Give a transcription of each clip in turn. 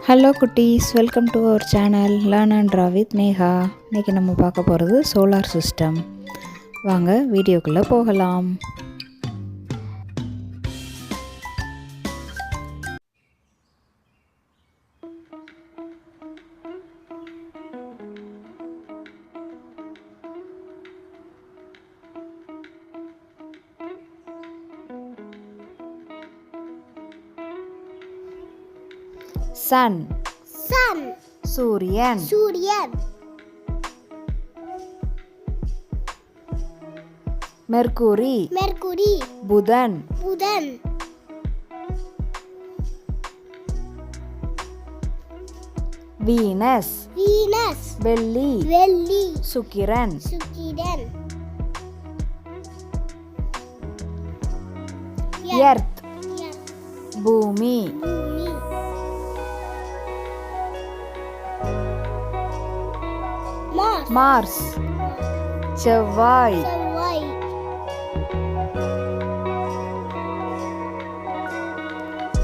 Hello குட்டீஸ், welcome to our channel learn and draw with Neha. இன்றைக்கி நம்ம பார்க்க போகிறது சோலார் சிஸ்டம். வாங்க வீடியோக்குள்ளே போகலாம். சன் சன் சூரியன். சூரியன் மெர்க்குரி மெர்க்குரி புதன். புதன் வீனஸ் வீனஸ் வெள்ளி. வெள்ளி சுக்கிரன் சுக்கிரன் எர்த் பூமி. பூமி மார்ஸ் செவ்வாய். செவ்வாய்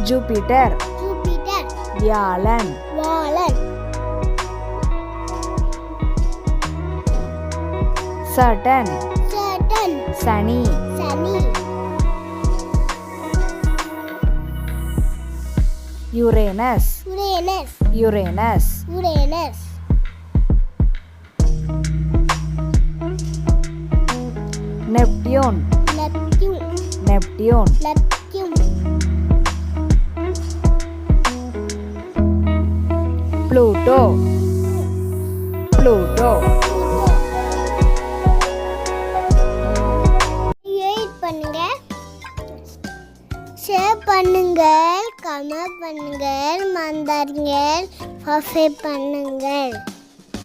ஜூபிட்டர் ஜூபிட்டர் வியாழன். வியாழன் சட்டன் சேட்டன் சனி. சனி Uranus Uranus Uranus Uranus Neptune Neptune Neptune Neptune Pluto Pluto. பண்ணுங்க, ஷேர் பண்ணுங்கள், கமெண்ட் பண்ணுங்கள், மறந்துடாதீங்க, சப்ஸ்கிரைப் பண்ணுங்கள்.